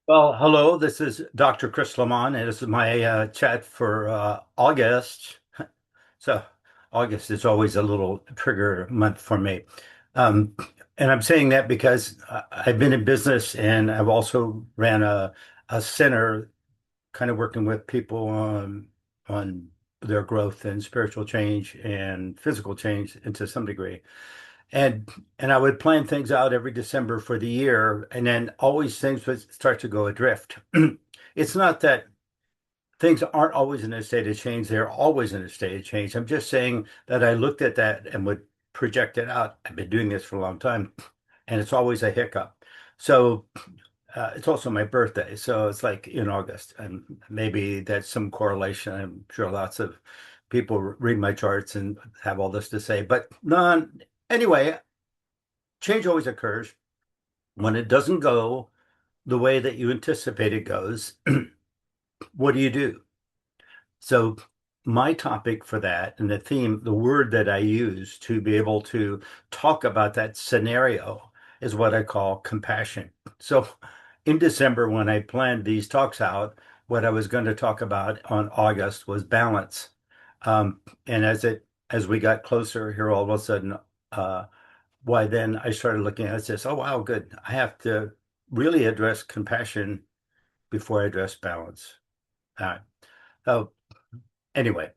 Well, hello, this is Dr. Chris Lemmon, and this is my chat for August. So, August is always a little trigger month for me. Um, and I'm saying that because I've been in business and I've also ran a center kind of working with people on their growth and spiritual change and physical change and to some degree. And and I would plan things out every December for the year, and then always things would start to go adrift. It's not that things aren't always in a state of change, they're always in a state of change. I'm just saying that I looked at that and would project it out. I've been doing this for a long time, and it's always a hiccup. So it's also my birthday, so it's like in August, and maybe that's some correlation. I'm sure lots of people read my charts and have all this to say, but none. Anyway, change always occurs. When it doesn't go the way that you anticipate it goes, what do you do? So my topic for that and the theme, the word that I use to be able to talk about that scenario is what I call compassion. So in December, when I planned these talks out, what I was going to talk about on August was balance. And as we got closer here, all of a sudden, uh, why then I started looking at this, oh wow, good. I have to really address compassion before I address balance. Uh, so anyway,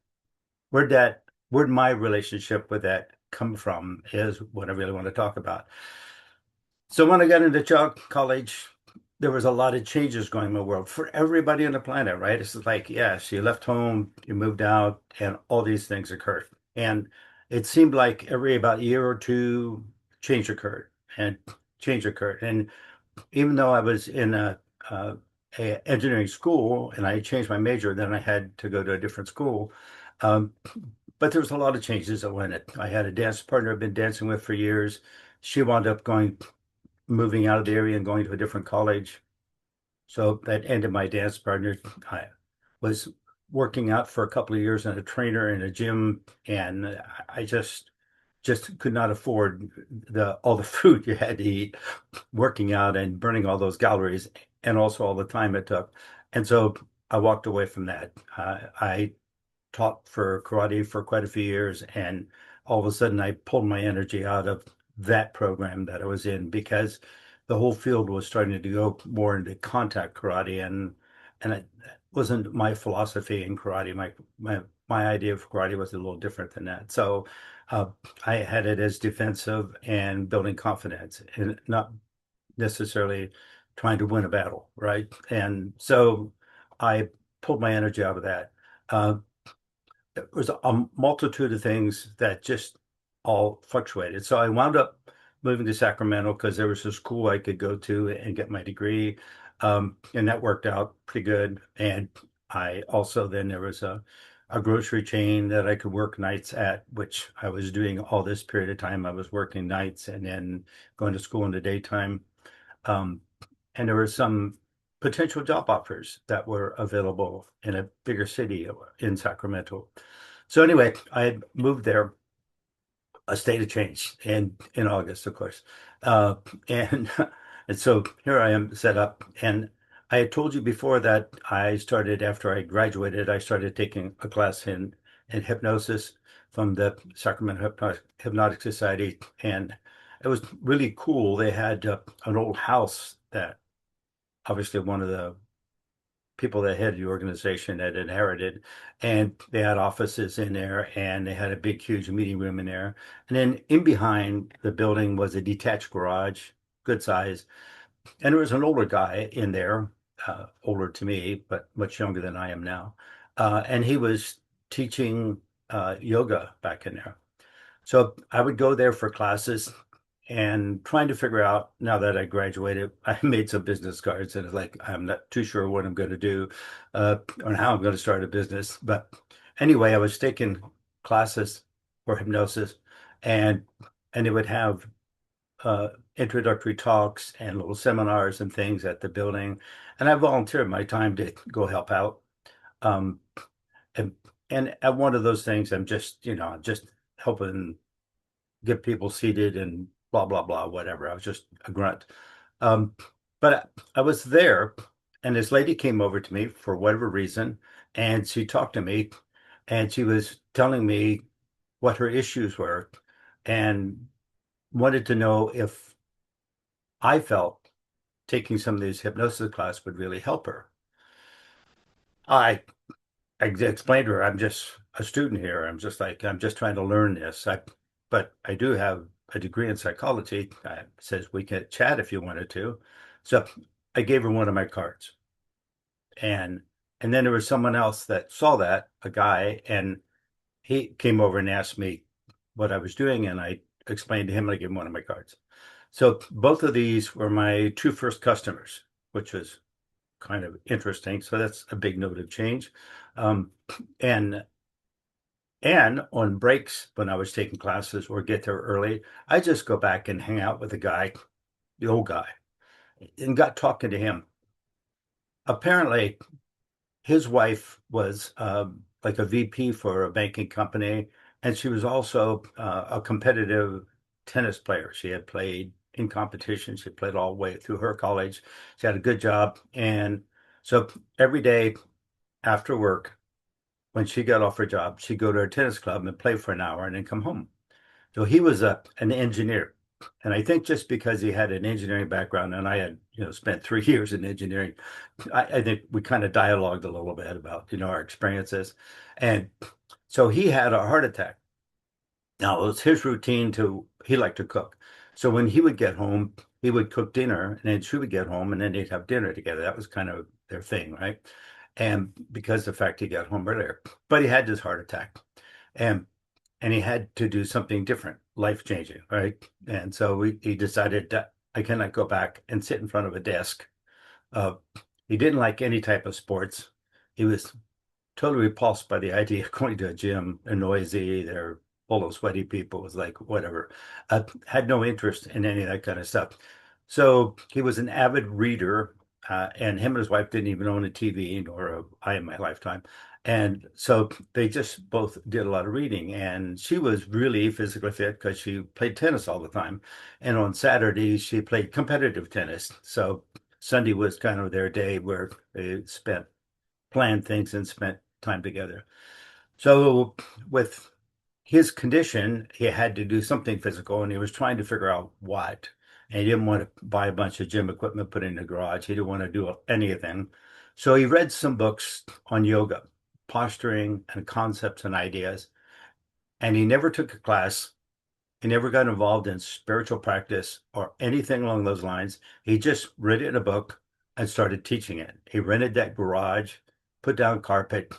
where'd my relationship with that come from is what I really want to talk about. So when I got into college, there was a lot of changes going in the world for everybody on the planet, right? It's like, yes, you left home, you moved out, and all these things occurred. And it seemed like every about year or two, change occurred and change occurred. And even though I was in a, a engineering school and I changed my major, then I had to go to a different school. Um, but there was a lot of changes that went. I had a dance partner I've been dancing with for years. She wound up moving out of the area and going to a different college. So that ended my dance partner. I was working out for a couple of years as a trainer in a gym, and I just could not afford the all the food you had to eat, working out and burning all those calories, and also all the time it took. And so I walked away from that. I taught for karate for quite a few years, and all of a sudden I pulled my energy out of that program that I was in because the whole field was starting to go more into contact karate, and it wasn't my philosophy in karate. My idea of karate was a little different than that. So uh, I had it as defensive and building confidence, and not necessarily trying to win a battle, right? And so I pulled my energy out of that. Uh, there was a multitude of things that just all fluctuated. So I wound up moving to Sacramento because there was a school I could go to and get my degree. And that worked out pretty good. And I also then there was a grocery chain that I could work nights at, which I was doing all this period of time. I was working nights and then going to school in the daytime. Um, and there were some potential job offers that were available in a bigger city in Sacramento. So anyway, I had moved there, a state of change, and in August, of course, uh, and and so here I am set up. And I had told you before that I started after I graduated. I started taking a class in hypnosis from the Sacramento Hypnotic Society, and it was really cool. They had an old house that obviously one of the people that headed the organization had inherited, and they had offices in there, and they had a big, huge meeting room in there. And then in behind the building was a detached garage, good size, and there was an older guy in there, older to me, but much younger than I am now, and he was teaching yoga back in there. So I would go there for classes and trying to figure out now that I graduated, I made some business cards and it's like, I'm not too sure what I'm going to do or how I'm going to start a business. But anyway, I was taking classes for hypnosis and and they would have uh, introductory talks and little seminars and things at the building. And I volunteered my time to go help out. Um, and, and at one of those things, I'm just, just helping get people seated and blah blah blah whatever. I was just a grunt. Um, but I was there And this lady came over to me for whatever reason, and she talked to me, and she was telling me what her issues were, and wanted to know if I felt taking some of these hypnosis class would really help her. I I explained to her, I'm just a student here. I'm just trying to learn this. But I do have a degree in psychology. I says we can chat if you wanted to. So I gave her one of my cards. And and then there was someone else that saw that, a guy, and he came over and asked me what I was doing, and I explained to him, and I gave him one of my cards. So both of these were my two first customers, which was kind of interesting. So that's a big note of change. Um, and and on breaks when I was taking classes or get there early, I just go back and hang out with the guy, the old guy, and got talking to him. Apparently, his wife was like a VP for a banking company, and she was also a competitive tennis player. She had played in competition. She played all the way through her college. She had a good job, and so every day after work, when she got off her job, she'd go to her tennis club and play for an hour and then come home. So he was an engineer. And I think just because he had an engineering background and I had, spent 3 years in engineering, I think we kind of dialogued a little bit about, our experiences. And so he had a heart attack. Now it was his routine he liked to cook. So when he would get home, he would cook dinner and then she would get home and then they'd have dinner together. That was kind of their thing, right? And because the fact he got home earlier, but he had this heart attack. And and he had to do something different, life changing, right? And so he decided that I cannot go back and sit in front of a desk. Uh, he didn't like any type of sports. He was totally repulsed by the idea of going to a gym and noisy. They're full of sweaty people. It was like whatever. Had no interest in any of that kind of stuff. So he was an avid reader, and him and his wife didn't even own a TV nor I in my lifetime. And so they just both did a lot of reading. And she was really physically fit because she played tennis all the time. And on Saturdays, she played competitive tennis. So Sunday was kind of their day where they planned things and spent time together. So with his condition, he had to do something physical and he was trying to figure out what. And he didn't want to buy a bunch of gym equipment, put it in the garage. He didn't want to do anything. So he read some books on yoga, posturing, and concepts and ideas. And he never took a class. He never got involved in spiritual practice or anything along those lines. He just read it in a book and started teaching it. He rented that garage, put down carpet,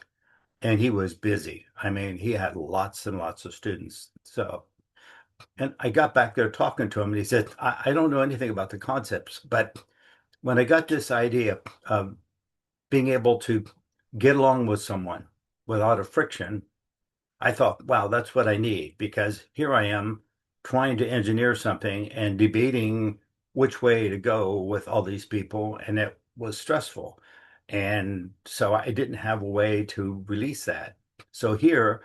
and he was busy. I mean, he had lots and lots of students. So, and I got back there talking to him, and he said, I don't know anything about the concepts, but when I got this idea of being able to get along with someone without a friction, I thought, wow, that's what I need because here I am trying to engineer something and debating which way to go with all these people, and it was stressful. And so I didn't have a way to release that. So here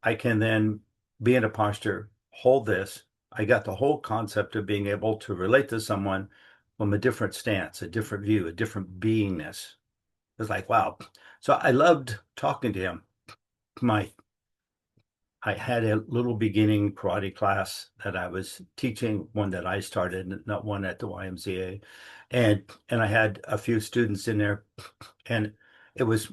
I can then be in a posture, hold this. I got the whole concept of being able to relate to someone from a different stance, a different view, a different beingness. It's like, wow. So I loved talking to him. My I had a little beginning karate class that I was teaching, one that I started, not one at the YMCA. And I had a few students in there. And it was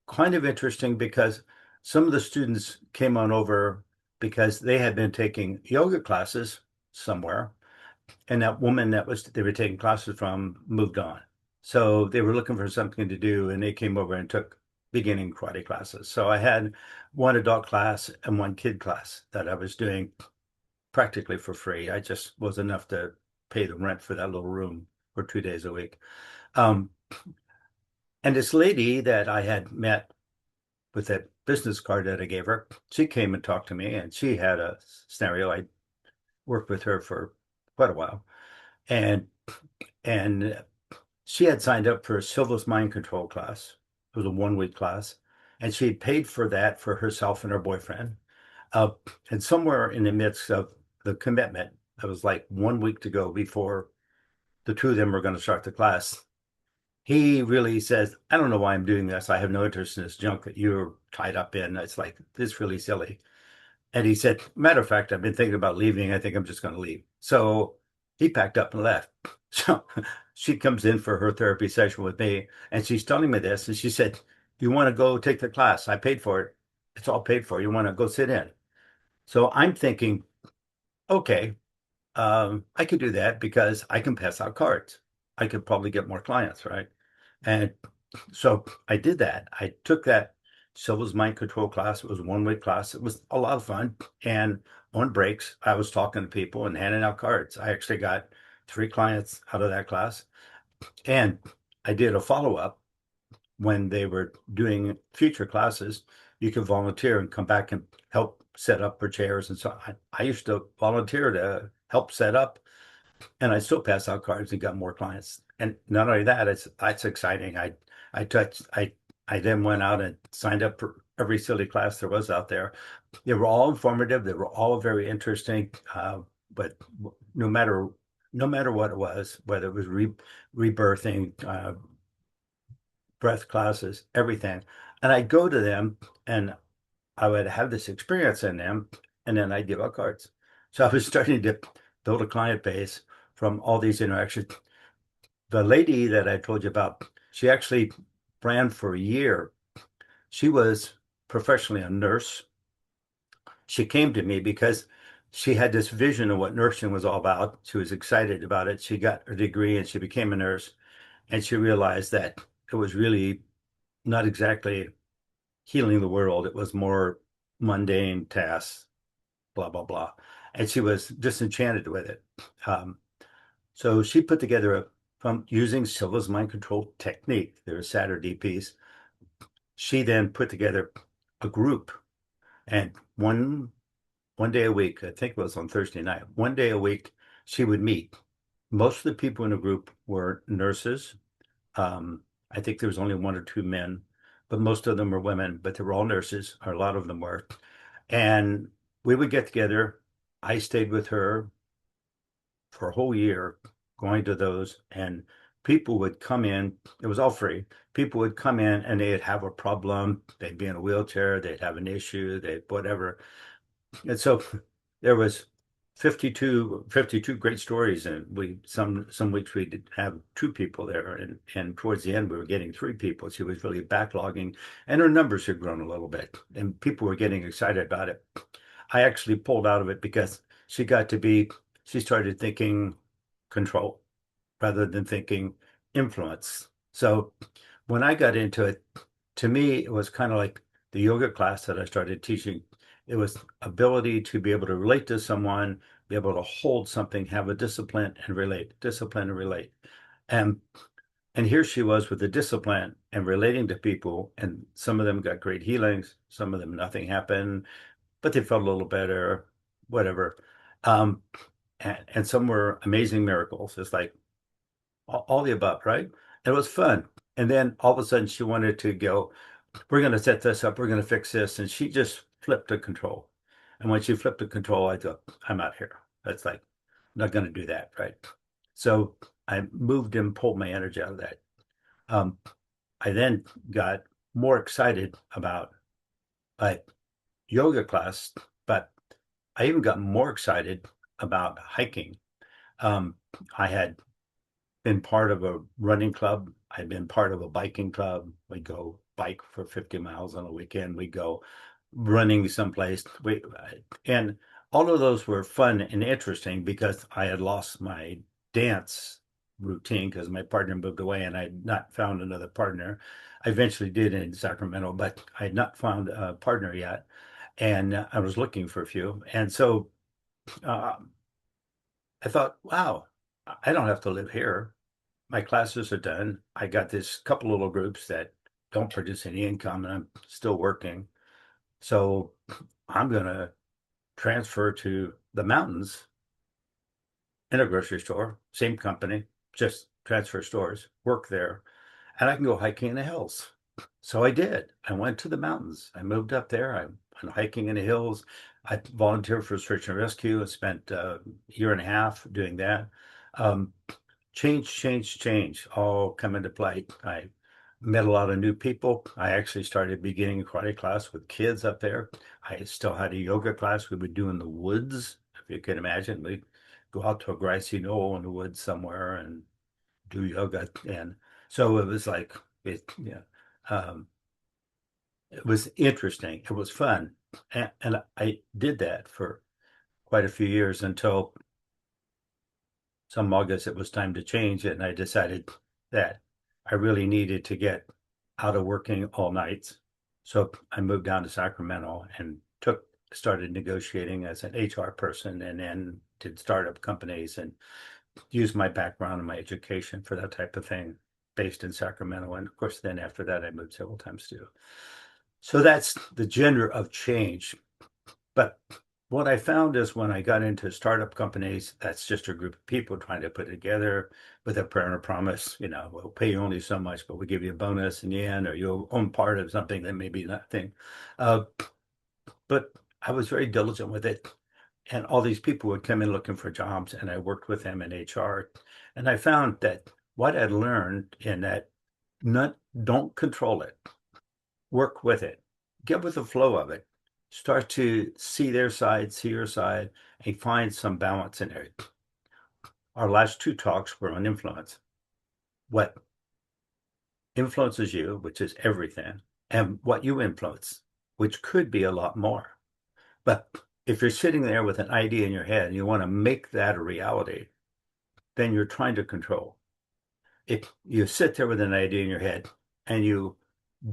kind of interesting because some of the students came on over because they had been taking yoga classes somewhere and that woman they were taking classes from moved on. So they were looking for something to do and they came over and took beginning karate classes. So I had one adult class and one kid class that I was doing practically for free. I just was enough to pay the rent for that little room for 2 days a week. Um, and this lady that I had met with that business card that I gave her, she came and talked to me and she had a scenario. I worked with her for quite a while. And and she had signed up for a Silva's mind control class. It was a 1 week class, and she had paid for that for herself and her boyfriend. Uh, and somewhere in the midst of the commitment, it was like 1 week to go before the two of them were going to start the class. he really says, I don't know why I'm doing this. I have no interest in this junk that you're tied up in. It's like, this is really silly. And he said, matter of fact, I've been thinking about leaving. I think I'm just going to leave. So he packed up and left. So she comes in for her therapy session with me, and she's telling me this. And she said, you want to go take the class? I paid for it. It's all paid for. You want to go sit in? So I'm thinking, okay, I could do that because I can pass out cards. I could probably get more clients, right? And so I did that. I took that Silva's mind control class. It was a one-week class. It was a lot of fun. And on breaks, I was talking to people and handing out cards. I actually got three clients out of that class. And I did a follow-up when they were doing future classes. You could volunteer and come back and help set up for chairs. And so I used to volunteer to help set up, and I still pass out cards and got more clients. And not only that, it's that's exciting. I touched I then went out and signed up for every silly class there was out there. They were all informative. They were all very interesting. But no matter no matter what it was, whether it was rebirthing, breath classes, everything, and I'd go to them and I would have this experience in them, and then I'd give out cards. So I was starting to build a client base from all these interactions. The lady that I told you about, she actually ran for a year. She was professionally a nurse. She came to me because she had this vision of what nursing was all about. She was excited about it. She got her degree and she became a nurse, and she realized that it was really not exactly healing the world. It was more mundane tasks, blah, blah, blah. And she was disenchanted with it. Um, so she put together from using Silva's mind control technique, their Saturday piece. She then put together a group, and one day a week, I think it was on Thursday night, one day a week, she would meet. Most of the people in the group were nurses. I think there was only one or two men, but most of them were women, but they were all nurses, or a lot of them were. And we would get together. I stayed with her for a whole year going to those, and people would come in. It was all free. People would come in and they'd have a problem. They'd be in a wheelchair. They'd have an issue. They'd whatever. And so there was 52 great stories, and we some weeks we did have two people there, and towards the end we were getting three people. She was really backlogging, and her numbers had grown a little bit, and people were getting excited about it. I actually pulled out of it because she got to be, she started thinking control rather than thinking influence. So when I got into it, to me, it was kind of like the yoga class that I started teaching. It was ability to be able to relate to someone, be able to hold something, have a discipline and relate. And and here she was with the discipline and relating to people, and some of them got great healings, some of them nothing happened, but they felt a little better, whatever. Um, and some were amazing miracles. It's like all the above, right? And it was fun. And then all of a sudden she wanted to go, we're going to set this up, we're going to fix this. And she just flipped the control. And when she flipped the control, I thought, I'm out here. That's like, I'm not going to do that, right? So I moved and pulled my energy out of that. Um, I then got more excited about a yoga class, but I even got more excited about hiking. Um, I had been part of a running club. I'd been part of a biking club. We'd go bike for 50 miles on a weekend. We'd go running someplace. And all of those were fun and interesting because I had lost my dance routine because my partner moved away and I had not found another partner. I eventually did in Sacramento, but I had not found a partner yet. And I was looking for a few. And so uh, I thought, wow, I don't have to live here. My classes are done. I got this couple little groups that don't produce any income and I'm still working. So I'm going to transfer to the mountains in a grocery store, same company, just transfer stores, work there, and I can go hiking in the hills. So I did. I went to the mountains. I moved up there. I went hiking in the hills. I volunteered for search and rescue and spent a year and a half doing that. Um, change, all come into play. I met a lot of new people. I actually started beginning a karate class with kids up there. I still had a yoga class we would do in the woods, if you can imagine. We'd go out to a grassy knoll in the woods somewhere and do yoga. And so it was like, um, it was interesting. It was fun. And I did that for quite a few years until some August it was time to change it. And I decided that I really needed to get out of working all nights. So I moved down to Sacramento and started negotiating as an HR person and then did startup companies and used my background and my education for that type of thing based in Sacramento. And of course, then after that, I moved several times too. So that's the gender of change. But what I found is when I got into startup companies, that's just a group of people trying to put it together with a prayer and a promise. We'll pay you only so much, but we give you a bonus in the end, or you'll own part of something that may be nothing. Uh, but I was very diligent with it. And all these people would come in looking for jobs, and I worked with them in HR. And I found that what I'd learned in that, not don't control it, work with it, get with the flow of it, start to see their side, see your side, and find some balance in it. Our last two talks were on influence. What influences you, which is everything, and what you influence, which could be a lot more. But if you're sitting there with an idea in your head and you want to make that a reality, then you're trying to control. If you sit there with an idea in your head and you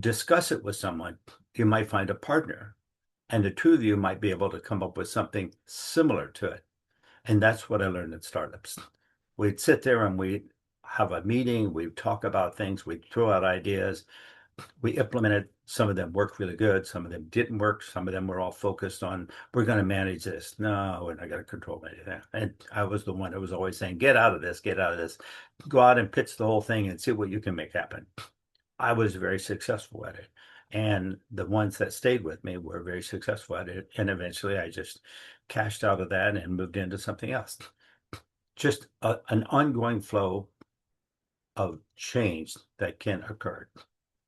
discuss it with someone, you might find a partner, and the two of you might be able to come up with something similar to it. And that's what I learned in startups. We'd sit there and we'd have a meeting, we'd talk about things, we'd throw out ideas, we implemented. Some of them worked really good, some of them didn't work, some of them were all focused on, we're going to manage this. No, we're not going to control anything. And I was the one that was always saying, get out of this, get out of this, go out and pitch the whole thing and see what you can make happen. I was very successful at it. And the ones that stayed with me were very successful at it. And eventually I just cashed out of that and moved into something else. Just an ongoing flow of change that can occur.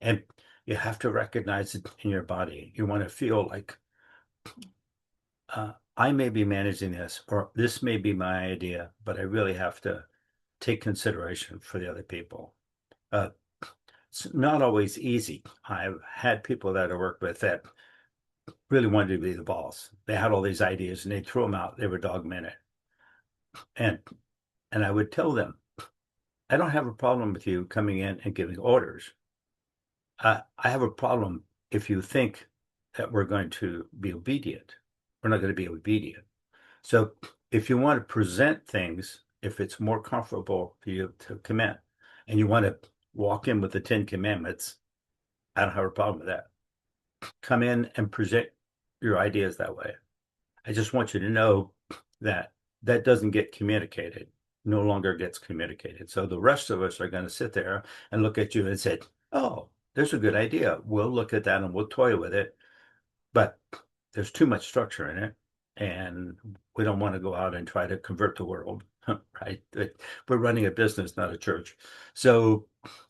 And you have to recognize it in your body. You want to feel like, I may be managing this, or this may be my idea, but I really have to take consideration for the other people. It's not always easy. I've had people that I worked with that really wanted to be the boss. They had all these ideas and they threw them out. They were dogmatic. And I would tell them, I don't have a problem with you coming in and giving orders. I have a problem if you think that we're going to be obedient. We're not going to be obedient. So if you want to present things, if it's more comfortable for you to commit and you want to walk in with the 10 Commandments, I don't have a problem with that. Come in and present your ideas that way. I just want you to know that that doesn't get communicated, no longer gets communicated. So the rest of us are going to sit there and look at you and say, oh, there's a good idea. We'll look at that and we'll toy with it. But there's too much structure in it. And we don't want to go out and try to convert the world, right? We're running a business, not a church. So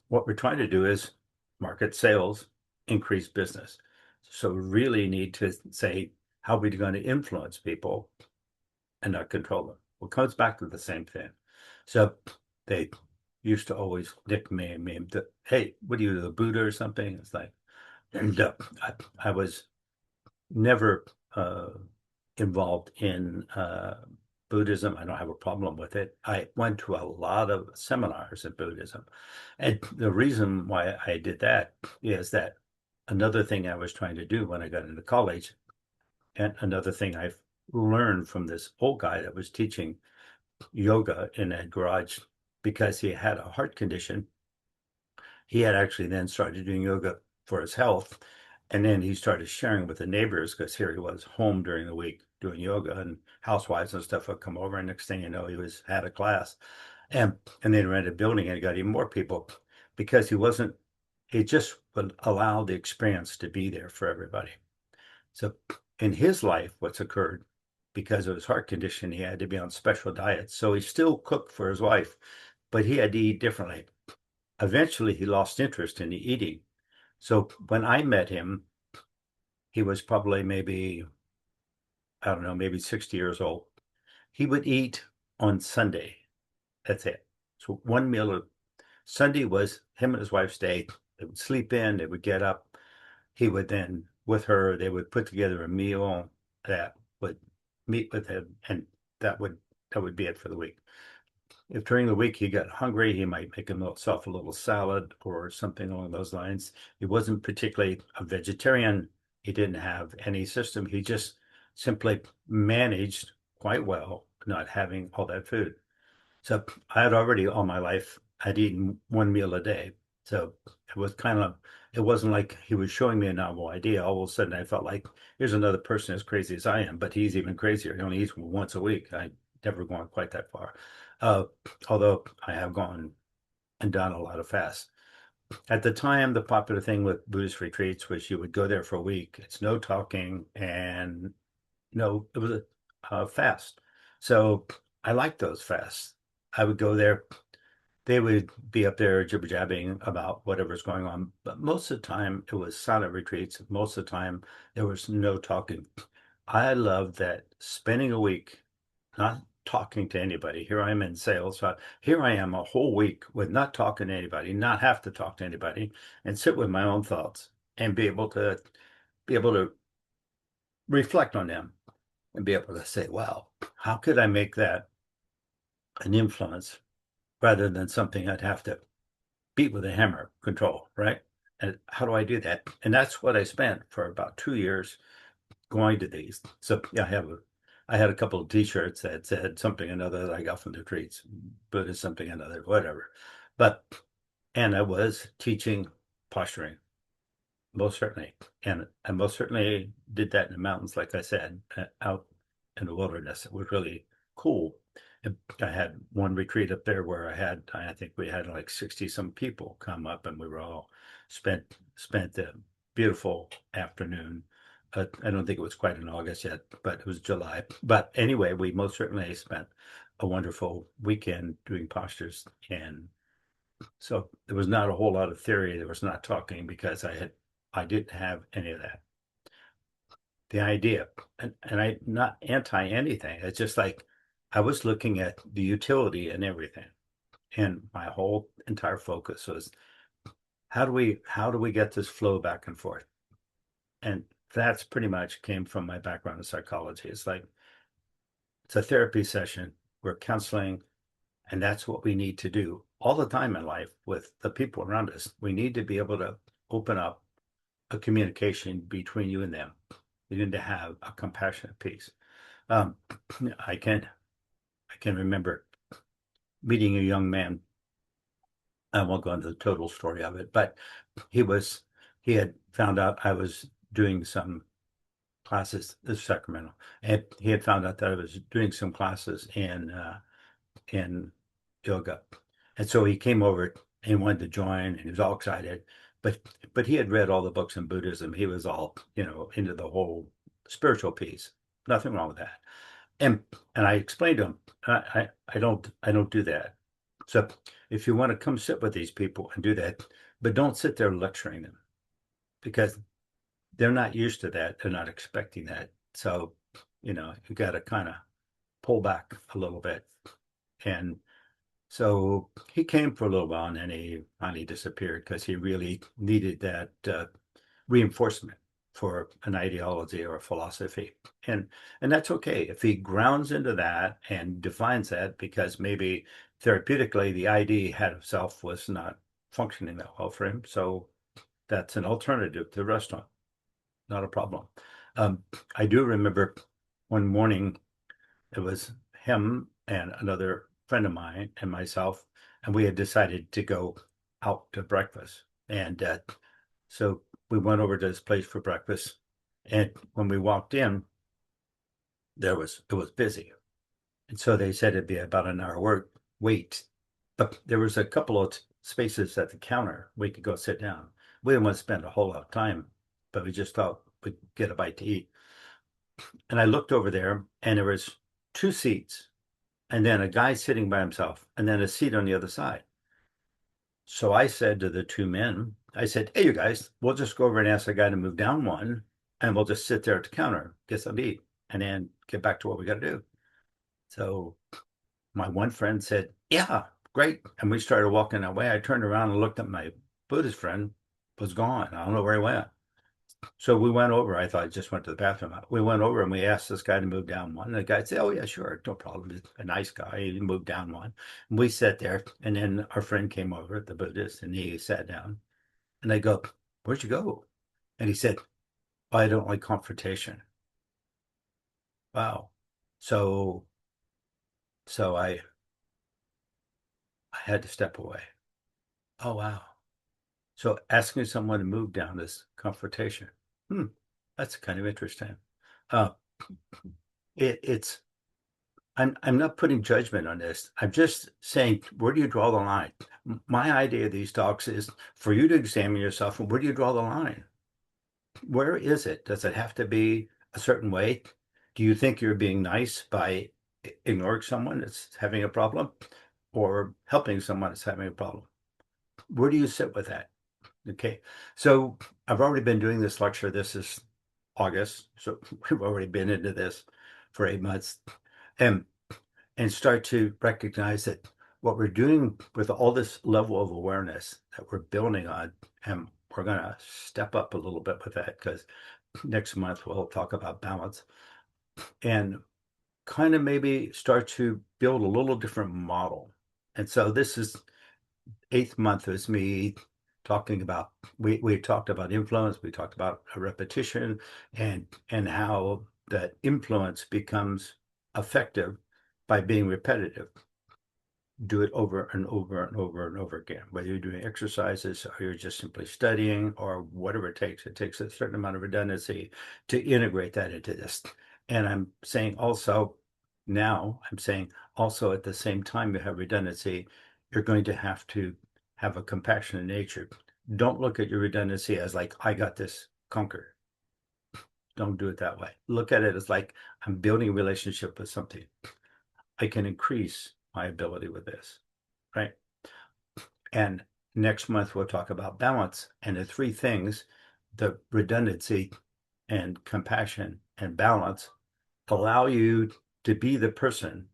what we're trying to do is market sales, increase business. So we really need to say, how are we going to influence people and not control them? Well, it comes back to the same thing. So they used to always nickname me, hey, what are you, the Buddha or something? It's like, and I was never involved in Buddhism. I don't have a problem with it. I went to a lot of seminars in Buddhism. And the reason why I did that is that another thing I was trying to do when I got into college, and another thing I've learned from this old guy that was teaching yoga in a garage because he had a heart condition. He had actually then started doing yoga for his health. And then he started sharing with the neighbors because here he was home during the week doing yoga, and housewives and stuff would come over. And next thing you know, he had a class, and then rented a building and he got even more people because he just would allow the experience to be there for everybody. So in his life, what's occurred, because of his heart condition, he had to be on special diets. So he still cooked for his wife, but he had to eat differently. Eventually, he lost interest in eating. So when I met him, he was probably maybe, I don't know, maybe 60 years old. He would eat on Sunday. That's it. So one meal. Sunday was him and his wife's day. They would sleep in, they would get up. He would then, with her, they would put together a meal that would meet with him, and that would that would be it for the week. If during the week he got hungry, he might make himself a little salad or something along those lines. He wasn't particularly a vegetarian. He didn't have any system. He just simply managed quite well not having all that food. So I had already all my life, I'd eaten one meal a day. So it was kind of, it wasn't like he was showing me a novel idea. All of a sudden I felt like here's another person as crazy as I am, but he's even crazier. He only eats once a week. I never gone quite that far. Uh, Although I have gone and done a lot of fasts. At the time, the popular thing with Buddhist retreats was you would go there for a week. It's no talking and no, it was a fast. So I liked those fasts. I would go there. They would be up there jibber jabbing about whatever's going on. But most of the time, it was silent retreats. Most of the time, there was no talking. I love that spending a week not talking to anybody. Here I am in sales. So here I am a whole week with not talking to anybody, not have to talk to anybody, and sit with my own thoughts and be able to reflect on them and be able to say, wow, how could I make that an influence rather than something I'd have to beat with a hammer control, right? And how do I do that? And that's what I spent for about 2 years going to these. So yeah, I had a couple of T-shirts that said something or another that I got from the retreats, Buddhist something or another, whatever. But and I was teaching posturing, most certainly, and I most certainly did that in the mountains, like I said, out in the wilderness. It was really cool. I had one retreat up there where I think we had like 60 some people come up, and we were all spent a beautiful afternoon. I don't think it was quite in August yet, but it was July. But anyway, we most certainly spent a wonderful weekend doing postures, and so there was not a whole lot of theory. There was not talking because I didn't have any of that. The idea, and I'm not anti anything. It's just like I was looking at the utility and everything, and my whole entire focus was how do we get this flow back and forth? And that's pretty much came from my background in psychology. It's like it's a therapy session. We're counseling, and that's what we need to do all the time in life with the people around us. We need to be able to open up a communication between you and them. You need to have a compassionate piece. Um, I can I can remember meeting a young man. I won't go into the total story of it, but he was he had found out I was doing some classes in Sacramento, and he had found out that I was doing some classes in yoga, and so he came over and wanted to join, and he was all excited. But he had read all the books in Buddhism. He was all into the whole spiritual piece. Nothing wrong with that. And I explained to him, I don't do that. So if you want to come sit with these people and do that, but don't sit there lecturing them because they're not used to that. They're not expecting that. So, you got to kind of pull back a little bit. And so he came for a little while and then he finally disappeared because he really needed that reinforcement for an ideology or a philosophy. And that's okay if he grounds into that and defines that because maybe therapeutically the ID head of self was not functioning that well for him. So that's an alternative to the restaurant. Not a problem. Um, I do remember one morning it was him and another friend of mine and myself, and we had decided to go out to breakfast. And so we went over to this place for breakfast. And when we walked in, it was busy. And so they said it'd be about an hour wait. But there was a couple of spaces at the counter we could go sit down. We didn't want to spend a whole lot of time, but we just thought we'd get a bite to eat. And I looked over there and there was two seats and then a guy sitting by himself, and then a seat on the other side. So I said to the two men, I said, hey, you guys, we'll just go over and ask the guy to move down one, and we'll just sit there at the counter, get some to eat, and then get back to what we got to do. So my one friend said, yeah, great. And we started walking that way. I turned around and looked at my Buddhist friend, was gone. I don't know where he went. So we went over. I thought I just went to the bathroom. We went over and we asked this guy to move down one. And the guy said, oh, yeah, sure, no problem. He's a nice guy. He moved down one. And we sat there. And then our friend came over, the Buddhist, and he sat down. And I go, where'd you go? And he said, oh, I don't like confrontation. Wow. So so I had to step away. Oh, wow. So asking someone to move down is confrontation. Hmm, that's kind of interesting. Uh, it's I'm not putting judgment on this. I'm just saying, where do you draw the line? My idea of these talks is for you to examine yourself and where do you draw the line? Where is it? Does it have to be a certain way? Do you think you're being nice by ignoring someone that's having a problem or helping someone that's having a problem? Where do you sit with that? Okay. So I've already been doing this lecture. This is August. So we've already been into this for 8 months. And start to recognize that what we're doing with all this level of awareness that we're building on, and we're going to step up a little bit with that because next month we'll talk about balance and kind of maybe start to build a little different model. And so this is eighth month is me talking about we talked about influence, we talked about a repetition and how that influence becomes effective by being repetitive. Do it over and over and over and over again, whether you're doing exercises or you're just simply studying or whatever it takes. It takes a certain amount of redundancy to integrate that into this. And I'm saying also now, I'm saying also at the same time you have redundancy, you're going to have to have a compassionate nature. Don't look at your redundancy as like, I got this conquered. Don't do it that way. Look at it as like, I'm building a relationship with something. I can increase my ability with this, right? And next month, we'll talk about balance. And the three things, the redundancy and compassion and balance, allow you to be the person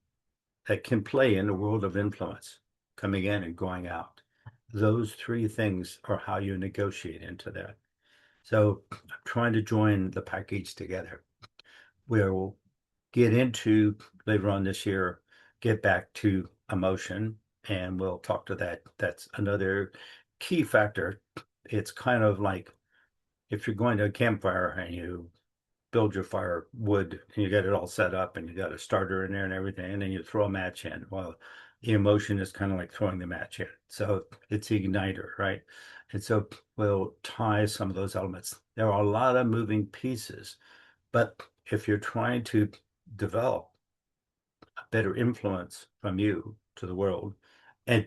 that can play in the world of influence, coming in and going out. Those three things are how you negotiate into that. So I'm trying to join the package together where we'll get into later on this year, get back to emotion, and we'll talk to that. That's another key factor. It's kind of like if you're going to a campfire and you build your fire wood and you get it all set up and you got a starter in there and everything, and then you throw a match in. Well, the emotion is kind of like throwing the match in. So it's the igniter, right? And so we'll tie some of those elements. There are a lot of moving pieces, but if you're trying to develop a better influence from you to the world and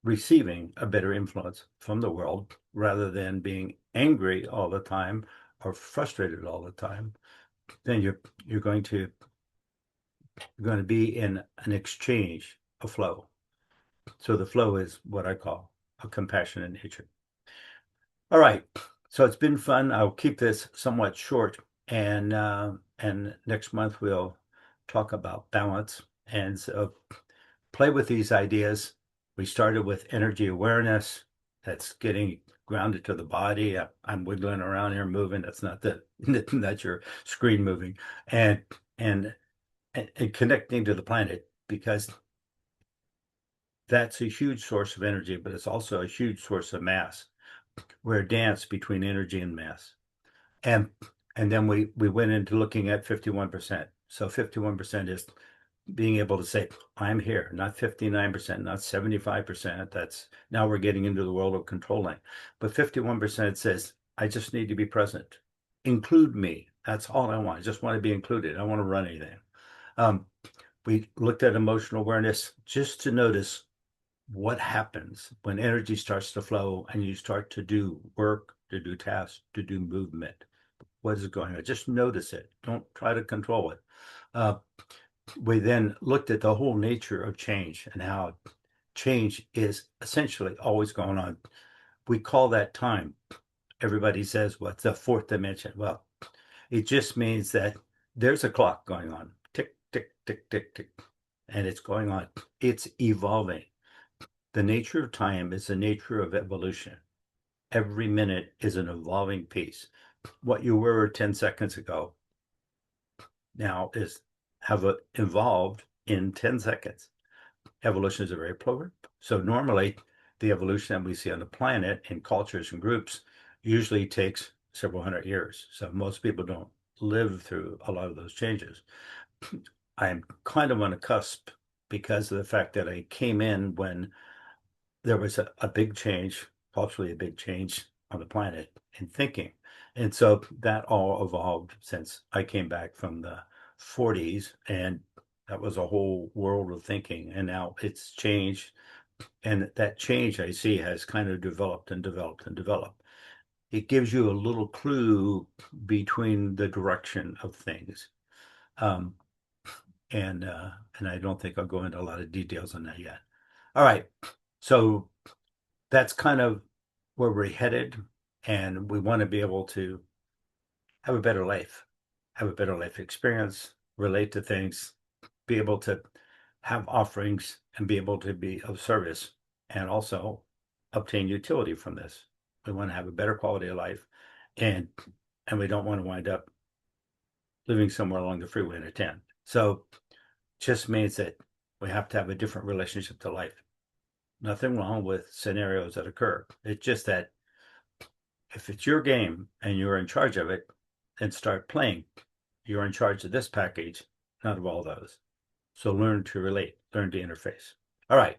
receiving a better influence from the world rather than being angry all the time or frustrated all the time, then you're going to be in an exchange, a flow. So the flow is what I call a compassionate nature. All right. So it's been fun. I'll keep this somewhat short, and next month we'll talk about balance. And so play with these ideas. We started with energy awareness. That's getting grounded to the body. I'm wiggling around here, moving. That's not the that's your screen moving, and and and connecting to the planet because that's a huge source of energy, but it's also a huge source of mass. We're a dance between energy and mass. And and then we went into looking at 51%. So 51% is being able to say, I'm here, not 59%, not 75%. That's now we're getting into the world of controlling. But 51% says, I just need to be present. Include me. That's all I want. I just want to be included. I don't want to run anything. Um, we looked at emotional awareness just to notice what happens when energy starts to flow and you start to do work, to do tasks, to do movement. What is going on? Just notice it. Don't try to control it. Uh, we then looked at the whole nature of change and how change is essentially always going on. We call that time. Everybody says, what's the fourth dimension? Well, it just means that there's a clock going on, tick, tick, tick, tick, tick, and it's going on. It's evolving. The nature of time is the nature of evolution. Every minute is an evolving piece. What you were 10 seconds ago now is have evolved in 10 seconds. Evolution is a very program. So normally the evolution that we see on the planet in cultures and groups usually takes several hundred years. So most people don't live through a lot of those changes. I'm kind of on a cusp because of the fact that I came in when there was a big change, possibly a big change on the planet in thinking. And so that all evolved since I came back from the 40s, and that was a whole world of thinking. And now it's changed. And that change I see has kind of developed and developed and developed. It gives you a little clue between the direction of things. Um, and I don't think I'll go into a lot of details on that yet. All right. So that's kind of where we're headed, and we want to be able to have a better life, have a better life experience, relate to things, be able to have offerings and be able to be of service and also obtain utility from this. We want to have a better quality of life, and we don't want to wind up living somewhere along the freeway in a tent. So just means that we have to have a different relationship to life. Nothing wrong with scenarios that occur. It's just that if it's your game and you're in charge of it, then start playing. You're in charge of this package, not of all those. So learn to relate, learn to interface. All right.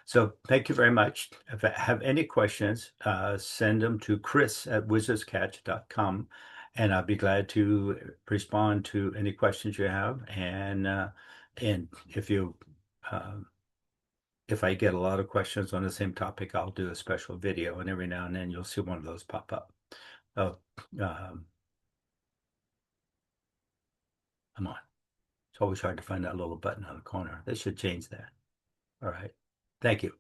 So thank you very much. If I have any questions, send them to chris@wizardscatch.com, and I'll be glad to respond to any questions you have. And uh, if I get a lot of questions on the same topic, I'll do a special video, and every now and then you'll see one of those pop up. Oh, um, come on. It's always hard to find that little button on the corner. They should change that. All right. Thank you.